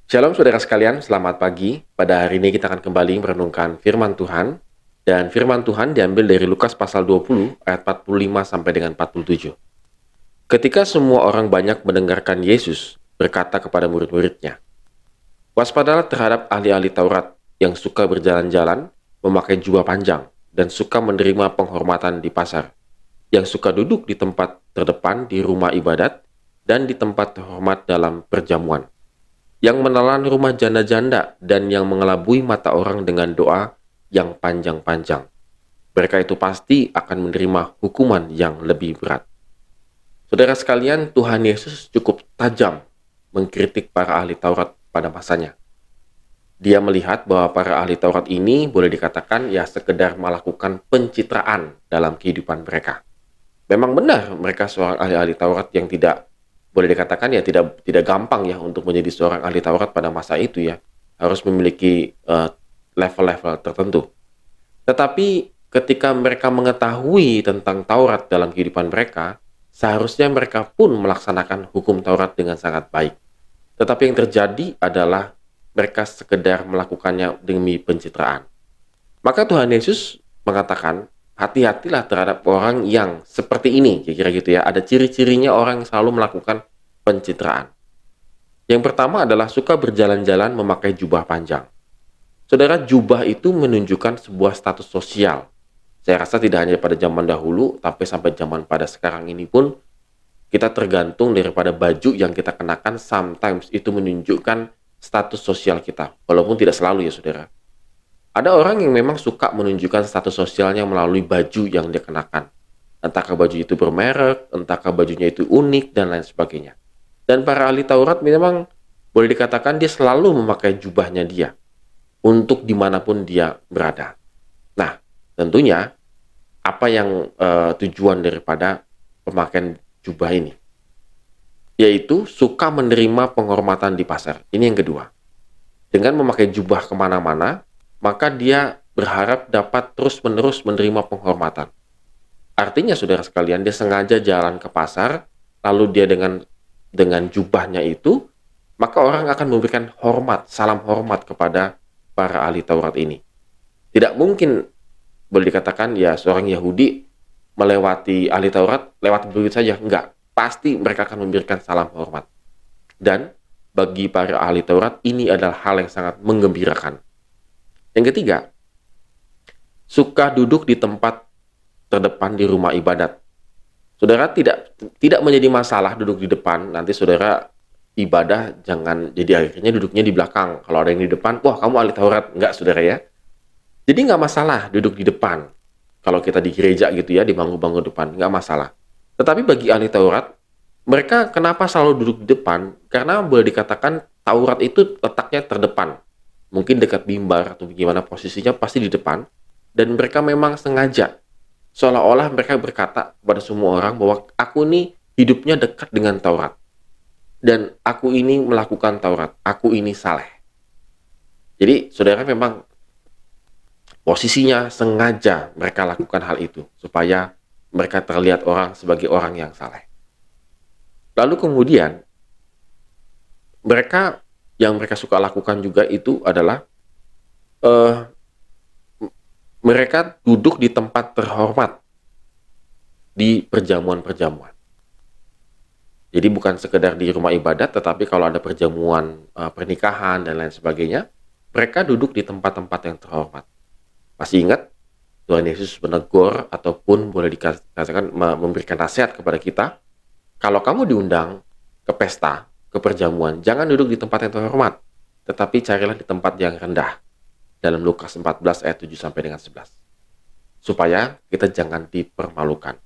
Shalom saudara sekalian, selamat pagi. Pada hari ini kita akan kembali merenungkan firman Tuhan. Dan firman Tuhan diambil dari Lukas pasal 20 ayat 45 sampai dengan 47. Ketika semua orang banyak mendengarkan Yesus berkata kepada murid-muridnya, "Waspadalah terhadap ahli-ahli Taurat yang suka berjalan-jalan, memakai jubah panjang, dan suka menerima penghormatan di pasar, yang suka duduk di tempat terdepan di rumah ibadat dan di tempat terhormat dalam perjamuan, yang menelan rumah janda-janda dan yang mengelabui mata orang dengan doa yang panjang-panjang. Mereka itu pasti akan menerima hukuman yang lebih berat." Saudara sekalian, Tuhan Yesus cukup tajam mengkritik para ahli Taurat pada masanya. Dia melihat bahwa para ahli Taurat ini boleh dikatakan ya sekedar melakukan pencitraan dalam kehidupan mereka. Memang benar mereka seorang ahli-ahli Taurat yang tidak boleh dikatakan ya tidak gampang ya untuk menjadi seorang ahli Taurat pada masa itu ya. Harus memiliki level-level tertentu. Tetapi ketika mereka mengetahui tentang Taurat dalam kehidupan mereka, seharusnya mereka pun melaksanakan hukum Taurat dengan sangat baik. Tetapi yang terjadi adalah mereka sekedar melakukannya demi pencitraan. Maka Tuhan Yesus mengatakan, hati-hatilah terhadap orang yang seperti ini, kira-kira gitu ya. Ada ciri-cirinya orang yang selalu melakukan pencitraan. Yang pertama adalah suka berjalan-jalan memakai jubah panjang. Saudara, jubah itu menunjukkan sebuah status sosial. Saya rasa tidak hanya pada zaman dahulu, tapi sampai zaman pada sekarang ini pun, kita tergantung daripada baju yang kita kenakan, sometimes itu menunjukkan status sosial kita. Walaupun tidak selalu ya saudara. Ada orang yang memang suka menunjukkan status sosialnya melalui baju yang dia kenakan. Entahkah baju itu bermerek, entahkah bajunya itu unik, dan lain sebagainya. Dan para ahli Taurat memang boleh dikatakan dia selalu memakai jubahnya dia untuk dimanapun dia berada. Nah, tentunya apa yang tujuan daripada pemakaian jubah ini? Yaitu suka menerima penghormatan di pasar. Ini yang kedua. Dengan memakai jubah kemana-mana, maka dia berharap dapat terus-menerus menerima penghormatan. Artinya, saudara sekalian, dia sengaja jalan ke pasar, lalu dia dengan jubahnya itu, maka orang akan memberikan hormat, salam hormat kepada para ahli Taurat ini. Tidak mungkin, boleh dikatakan, ya seorang Yahudi melewati ahli Taurat, lewat begitu saja. Enggak. Pasti mereka akan memberikan salam hormat. Dan bagi para ahli Taurat, ini adalah hal yang sangat menggembirakan. Yang ketiga, suka duduk di tempat terdepan di rumah ibadat. Saudara, tidak menjadi masalah duduk di depan. Nanti saudara ibadah jangan jadi akhirnya duduknya di belakang. Kalau ada yang di depan, wah kamu ahli Taurat. Enggak, saudara ya. Jadi nggak masalah duduk di depan. Kalau kita di gereja gitu ya, di bangku-bangku depan, nggak masalah. Tetapi bagi ahli Taurat, mereka kenapa selalu duduk di depan? Karena boleh dikatakan Taurat itu letaknya terdepan. Mungkin dekat mimbar atau bagaimana posisinya pasti di depan. Dan mereka memang sengaja. Seolah-olah mereka berkata kepada semua orang bahwa aku ini hidupnya dekat dengan Taurat. Dan aku ini melakukan Taurat. Aku ini saleh. Jadi saudara memang posisinya sengaja mereka lakukan hal itu. Supaya mereka terlihat orang sebagai orang yang saleh. Lalu kemudian, mereka suka lakukan juga itu adalah mereka duduk di tempat terhormat di perjamuan-perjamuan. Jadi bukan sekedar di rumah ibadat, tetapi kalau ada perjamuan pernikahan dan lain sebagainya, mereka duduk di tempat-tempat yang terhormat. Masih ingat? Tuhan Yesus menegur ataupun boleh dikatakan memberikan nasihat kepada kita, kalau kamu diundang ke pesta, ke perjamuan, jangan duduk di tempat yang terhormat, tetapi carilah di tempat yang rendah. Dalam Lukas 14 ayat 7 sampai dengan 11. Supaya kita jangan dipermalukan.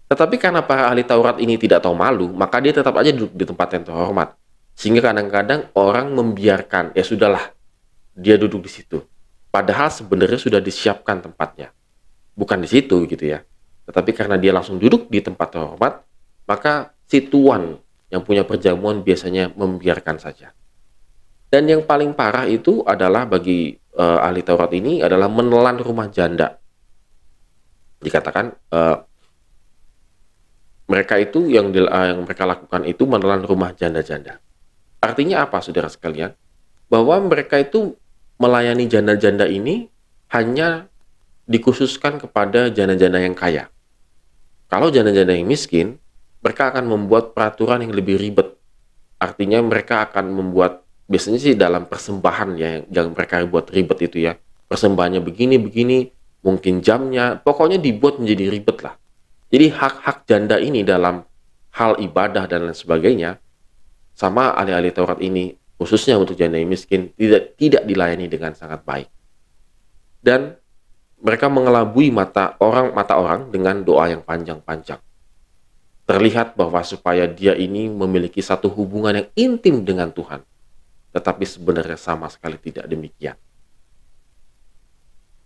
Tetapi karena para ahli Taurat ini tidak tahu malu, maka dia tetap aja duduk di tempat yang terhormat. Sehingga kadang-kadang orang membiarkan, ya sudahlah, dia duduk di situ. Padahal sebenarnya sudah disiapkan tempatnya. Bukan di situ gitu ya. Tetapi karena dia langsung duduk di tempat terhormat, maka si tuan yang punya perjamuan biasanya membiarkan saja. Dan yang paling parah itu adalah bagi ahli Taurat ini adalah menelan rumah janda. Dikatakan mereka itu yang mereka lakukan itu menelan rumah janda-janda. Artinya apa, saudara sekalian? Bahwa mereka itu melayani janda-janda ini hanya dikhususkan kepada janda-janda yang kaya. Kalau janda-janda yang miskin, mereka akan membuat peraturan yang lebih ribet. Artinya mereka akan membuat, biasanya sih dalam persembahan ya, yang mereka buat ribet itu ya. Persembahannya begini-begini, mungkin jamnya, pokoknya dibuat menjadi ribet lah. Jadi hak-hak janda ini dalam hal ibadah dan lain sebagainya, sama ahli-ahli Taurat ini, khususnya untuk janda yang miskin, tidak dilayani dengan sangat baik. Dan mereka mengelabui mata orang dengan doa yang panjang-panjang. Terlihat bahwa supaya dia ini memiliki satu hubungan yang intim dengan Tuhan. Tetapi sebenarnya sama sekali tidak demikian.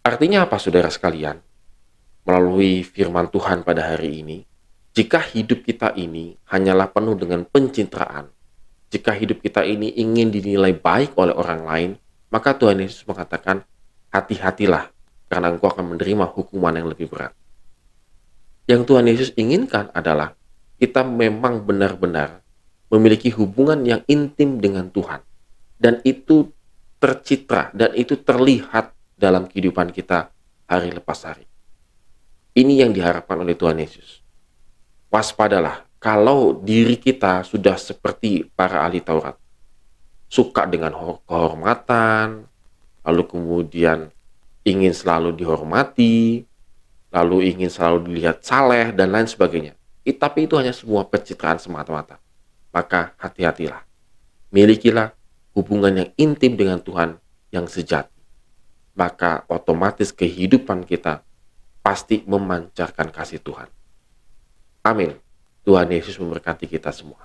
Artinya apa, saudara sekalian? Melalui firman Tuhan pada hari ini, jika hidup kita ini hanyalah penuh dengan pencitraan, jika hidup kita ini ingin dinilai baik oleh orang lain, maka Tuhan Yesus mengatakan, hati-hatilah, karena engkau akan menerima hukuman yang lebih berat. Yang Tuhan Yesus inginkan adalah kita memang benar-benar memiliki hubungan yang intim dengan Tuhan. Dan itu tercitra, dan itu terlihat dalam kehidupan kita hari lepas hari. Ini yang diharapkan oleh Tuhan Yesus. Waspadalah, kalau diri kita sudah seperti para ahli Taurat, suka dengan kehormatan, lalu kemudian ingin selalu dihormati, lalu ingin selalu dilihat saleh, dan lain sebagainya. Tapi itu hanya semua pencitraan semata-mata. Maka hati-hatilah. Milikilah hubungan yang intim dengan Tuhan yang sejati. Maka otomatis kehidupan kita pasti memancarkan kasih Tuhan. Amin. Tuhan Yesus memberkati kita semua.